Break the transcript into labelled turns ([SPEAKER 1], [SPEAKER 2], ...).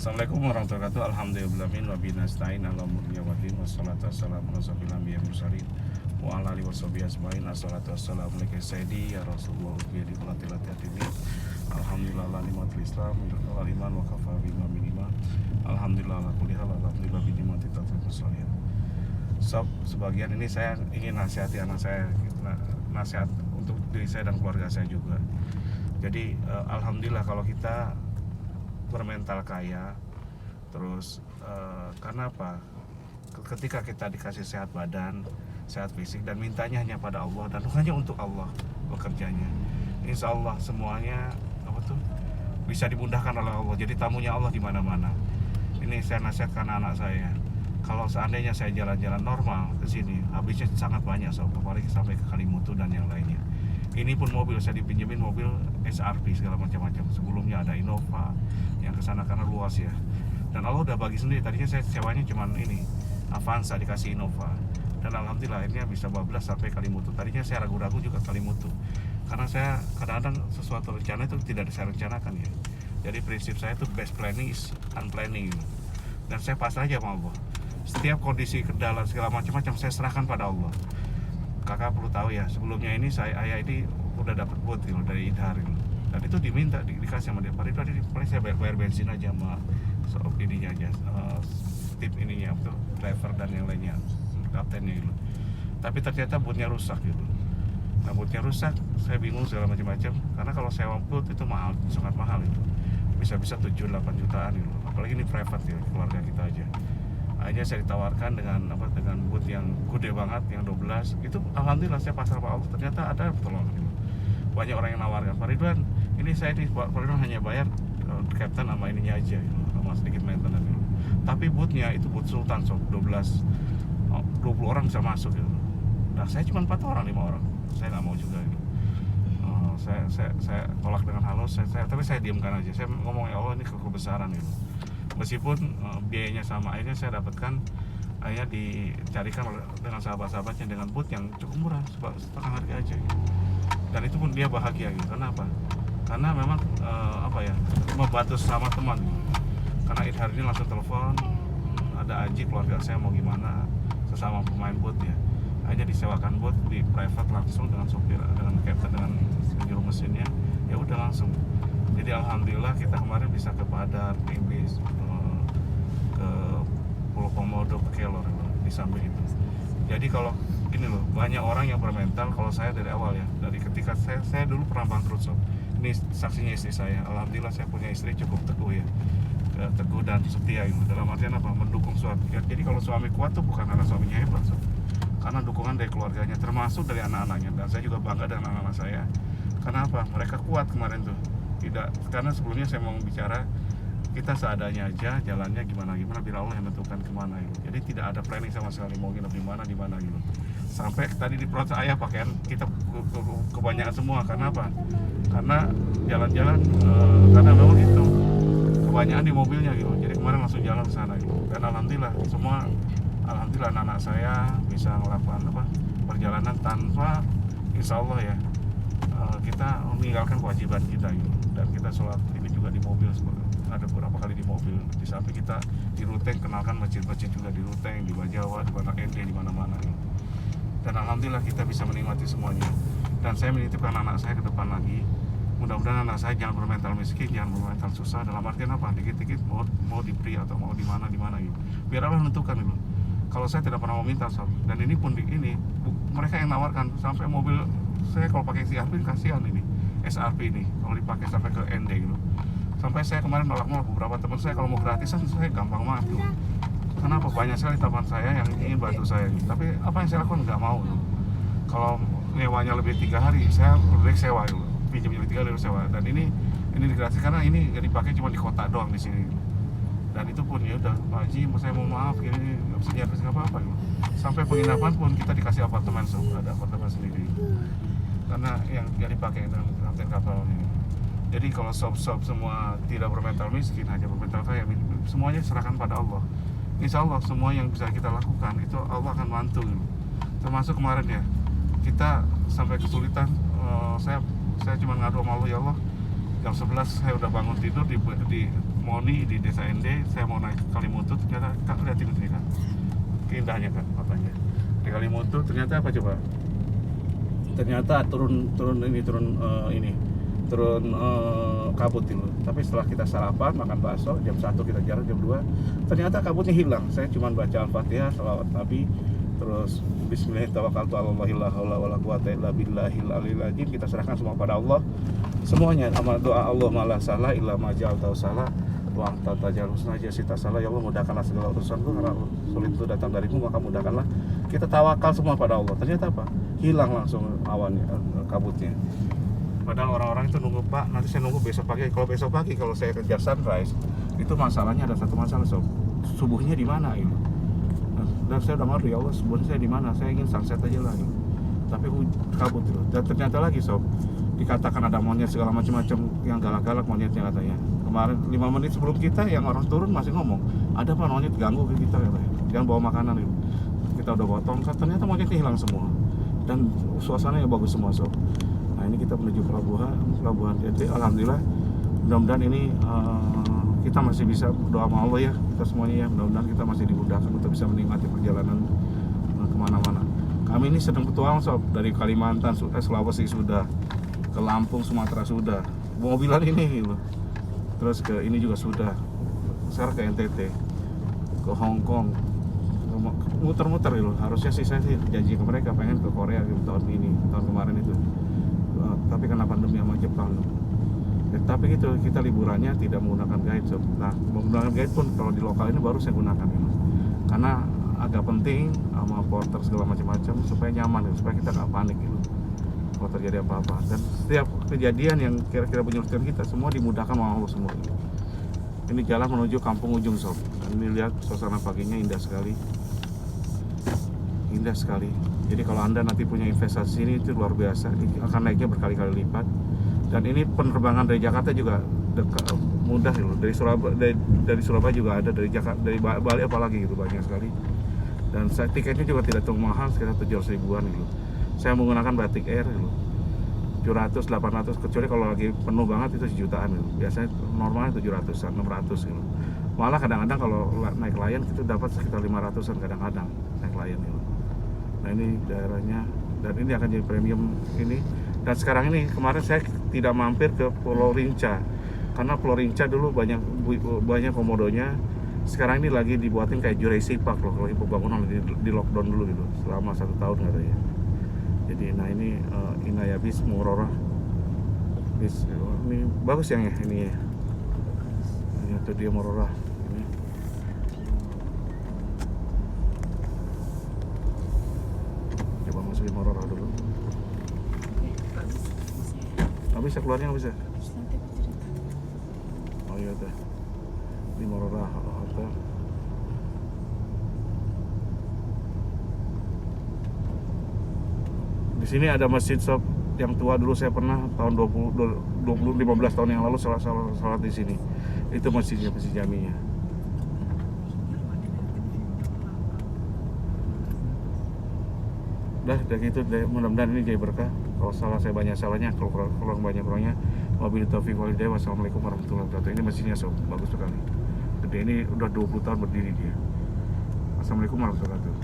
[SPEAKER 1] Assalamualaikum warahmatullahi wabarakatuh. Alhamdulillah wa bihi nasta'in ala umuri waddin wassalatu wassalamu ala asyrofil anbiya'i wal mursalin wa ala alihi washabihi ajmain. Assalatu wassalamu alayka sayyidi ya Rasulullah bi qulatil hatibi. Alhamdulillah la nikmatul Islam wal iman wa kafa bima min iman. Alhamdulillah la kulli hal alhamdulillah bi nikmati taufiq sholihin. Sebagian ini saya ingin nasihati anak saya, nasihat untuk diri saya dan keluarga saya juga. Jadi alhamdulillah kalau kita bermental kaya, terus karena apa? Ketika kita dikasih sehat badan, sehat fisik, dan mintanya hanya pada Allah dan hanya untuk Allah bekerjanya, insya Allah semuanya bisa dimudahkan oleh Allah. Jadi tamunya Allah di mana-mana. Ini saya nasihatkan anak saya. Kalau seandainya saya jalan-jalan normal ke sini, habisnya sangat banyak, apalagi sampai ke Kalimutu dan yang lainnya. Ini pun mobil saya dipinjemin mobil SRP segala macam-macam. Sebelumnya ada Innova yang kesana karena luas ya. Dan Allah udah bagi sendiri. Tadinya saya sewanya cuman ini Avanza, dikasih Innova. Dan alhamdulillah akhirnya bisa bablas sampai Kalimutu. Tadinya saya ragu-ragu juga Kalimutu, karena saya kadang-kadang sesuatu rencana itu tidak saya rencanakan ya. Jadi prinsip saya itu best planning is unplanning. Dan saya pasrah aja sama Allah. Setiap kondisi kendala segala macam-macam saya serahkan pada Allah. Kakak perlu tahu ya, sebelumnya ini ayah ini udah dapat bot gitu, dari Idhar gitu. Dan itu diminta, dikasih sama dia. Paling saya bayar bensin aja sama ininya aja, tip ininya, driver dan yang lainnya, kaptennya gitu. Tapi ternyata botnya rusak gitu. Nah botnya rusak, saya bingung segala macam-macam. Karena kalau sewa bot itu mahal, sangat mahal itu. Bisa-bisa 7-8 jutaan gitu. Apalagi ini private ya, keluarga kita aja. Akhirnya saya ditawarkan dengan boot yang gede banget, yang 12. Itu alhamdulillah saya pasar Pak Allah, ternyata ada pertolongan gitu. Banyak orang yang nawarkan, Pak Ridwan, ini saya di Pak Ridwan hanya bayar captain sama ininya aja gitu, sama sedikit maintenance gitu. Tapi bootnya itu boot Sultan 12, 20 orang bisa masuk gitu. Nah saya cuma 4 orang, 5 orang, saya nggak mau juga gitu. Saya tolak dengan halus, tapi saya diamkan aja. Saya ngomong ya Allah, ini kebesaran gitu. Meskipun biayanya sama, akhirnya saya dapatkan, akhirnya dicarikan dengan sahabat-sahabatnya dengan boot yang cukup murah, setengah harga aja gitu. Dan itu pun dia bahagia gitu. Kenapa? Karena memang membantu sama teman gitu. Karena hari ini langsung telepon, ada Aji keluarga saya mau gimana, sesama pemain boot ya. Akhirnya disewakan boot di private langsung dengan sopir, dengan captain, dengan juru mesinnya, ya udah langsung. Jadi alhamdulillah kita kemarin bisa ke Padar, Timbis, ke Pulau Komodo, ke Kelor di samping itu. Jadi kalau ini loh, banyak orang yang bermental. Kalau saya dari awal ya, dari ketika saya dulu pernah bangkrut sob. Ini saksinya istri saya. Alhamdulillah saya punya istri cukup teguh ya, teguh dan setia gitu. Dalam artian apa? Mendukung suami. Jadi kalau suami kuat tuh bukan karena suaminya hebat sob, karena dukungan dari keluarganya, termasuk dari anak-anaknya. Dan saya juga bangga dengan anak-anak saya. Karena apa? Mereka kuat kemarin tuh. Tidak, karena sebelumnya saya mau bicara, kita seadanya aja, jalannya gimana biar Allah yang menentukan kemana gitu. Jadi tidak ada planning sama sekali mau nginep di mana gitu. Sampai tadi di perut ayah pakaian kita kebanyakan semua. Karena apa? Karena jalan-jalan, karena memang itu kebanyakan di mobilnya gitu. Jadi kemarin langsung jalan ke sana gitu. Dan alhamdulillah anak-anak saya bisa melakukan perjalanan tanpa, insya Allah ya, kita meninggalkan kewajiban kita gitu. Dan kita sholat ini juga di mobil, ada beberapa kali di mobil. Di samping kita di Ruteng, kenalkan masjid-masjid juga di Ruteng, di Bajawa, di Banda Ende, di mana-mana gitu. Dan alhamdulillah kita bisa menikmati semuanya. Dan saya menitipkan anak saya ke depan lagi, mudah-mudahan anak saya jangan bermental miskin, jangan bermental susah. Dalam artian apa? Dikit-dikit mau di pri atau mau di mana gitu. Biar Allah menentukan gitu. Kalau saya tidak pernah mau minta sob. Dan ini pun mereka yang nawarkan. Sampai mobil saya kalau pakai SRP kasihan ini, SRP ini kalau dipakai sampai ke ND gitu. Sampai saya kemarin nolak beberapa teman saya, kalau mau gratisan saya gampang banget tuh. Kenapa? Banyak sekali teman saya yang ingin bantu saya gitu. Tapi apa yang saya lakukan nggak mau gitu. Kalau nyewanya lebih 3 hari, saya lebih sewa gitu. Pinjam lebih 3 hari sewa. Dan ini digratis karena ini nggak dipakai cuma di kota doang di sini. Dan itu pun ya udah, Pak Haji, saya mau maaf gini, nggak bisa nyervis apa-apa gitu. Sampai penginapan pun kita dikasih apartemen, ada apartemen sendiri. Karena yang dipakai dengan kapten kapal ini. Jadi kalau sob-sob semua tidak bermental miskin, hanya bermental kaya, semuanya serahkan pada Allah. Insya Allah semua yang bisa kita lakukan itu Allah akan bantu gitu. Termasuk kemarin ya, kita sampai kesulitan, saya cuma ngadu sama Allah, ya Allah, jam 11 saya udah bangun tidur di Moni di Desa Ende, saya mau naik ke Kalimutu, ternyata Kak lihat ini kan, indahnya kan kotanya. Di Kalimutu ternyata apa coba? Ternyata turun kabut itu. Tapi setelah kita sarapan, makan bakso, jam 1 kita jalan, jam 2 ternyata kabutnya hilang. Saya cuma baca Al-Fatihah, selawat Nabi, terus Bismillahirrahmanirrahim, kita serahkan semua pada Allah. Semuanya amal doa Allah malah salah illa majal tahu salah wa tatajal husna jasita salah. Ya Allah, mudahkanlah segala urusanku, karena sulit itu datang darimu, maka mudahkanlah. Kita tawakal semua pada Allah. Ternyata apa? Hilang langsung awannya, kabutnya. Padahal orang-orang itu nunggu, Pak, nanti saya nunggu besok pagi. Kalau saya kejar sunrise, itu masalahnya ada satu masalah, sob. Subuhnya di mana ini? Dan saya udah malu, ya Allah, subuhnya saya di mana? Saya ingin sunset aja lah ini. Tapi kabut itu. Dan ternyata lagi, sob, dikatakan ada monyet segala macam-macam yang galak-galak monyetnya katanya. Kemarin 5 menit sebelum kita, yang orang turun masih ngomong, ada apa monyet ganggu ke kita katanya. Jangan bawa makanan itu. Kita udah bawa tongkat, ternyata monyetnya hilang semua. Dan suasananya bagus semua, sob. Nah, ini kita menuju pelabuhan jadi alhamdulillah, mudah-mudahan ini kita masih bisa berdoa sama Allah ya, kita semuanya ya, mudah-mudahan kita masih dimudahkan untuk bisa menikmati perjalanan kemana-mana. Kami ini sedang petualang, sob, dari Kalimantan, Sulawesi sudah, ke Lampung, Sumatera sudah, mobilan ini gitu. Terus ke ini juga sudah, sekarang ke NTT, ke Hong Kong, muter-muter gitu. Harusnya sih saya janji ke mereka pengen ke Korea gitu, tahun kemarin itu. Tapi karena pandemi sama Jepang, tapi gitu kita liburannya tidak menggunakan guide, sob. Nah, menggunakan guide pun kalau di lokal ini baru saya gunakan gitu. Karena agak penting sama porter segala macam-macam supaya nyaman gitu, supaya kita nggak panik gitu kalau terjadi apa-apa. Dan setiap kejadian yang kira-kira menyulitkan kita semua dimudahkan sama Allah semua gitu. Ini jalan menuju Kampung Ujung, sob. Dan ini lihat suasana paginya indah sekali. Jadi kalau Anda nanti punya investasi ini, itu luar biasa, akan naiknya berkali-kali lipat. Dan ini penerbangan dari Jakarta juga mudah gitu. Dari Surabaya juga ada, dari Jakarta, dari Bali apalagi gitu, banyak sekali. Dan tiketnya juga tidak terlalu mahal, sekitar 700 ribuan gitu. Saya menggunakan Batik Air gitu, 700, 800, kecuali kalau lagi penuh banget itu sejutaan gitu. Biasanya normalnya 700-an, 600 gitu. Malah kadang-kadang kalau naik Lion itu dapat sekitar 500-an kadang-kadang naik Lion gitu. Nah, ini daerahnya, dan ini akan jadi premium ini. Dan sekarang ini, kemarin saya tidak mampir ke Pulau Rinca, karena Pulau Rinca dulu banyak komodonya. Sekarang ini lagi dibuatin kayak Jurassic Park loh, kalau pembangunan di lockdown dulu gitu, selama 1 tahun katanya. Jadi, nah ini Inaya Bis Muarorah. Ini bagus yang ya, ini ya. Ini tuh dia Muarorah. Masukin Muarorah dulu. Nggak bisa keluarnya, nggak bisa. Oh iya tuh, di Muarorah hotel. Di sini ada masjid, sob, yang tua dulu. Saya pernah tahun 15 tahun yang lalu salat di sini. Itu masjidnya, masjid jaminya. Udah gitu deh, mudah-mudahan ini jadi berkah. Kalau salah saya banyak salahnya, kalau kurang banyak kurangnya. Wabillahi taufiq wal hidayah. Wassalamualaikum warahmatullahi wabarakatuh. Ini masjidnya, sob, bagus sekali. Gede, ini udah 20 tahun berdiri dia. Assalamualaikum warahmatullahi wabarakatuh.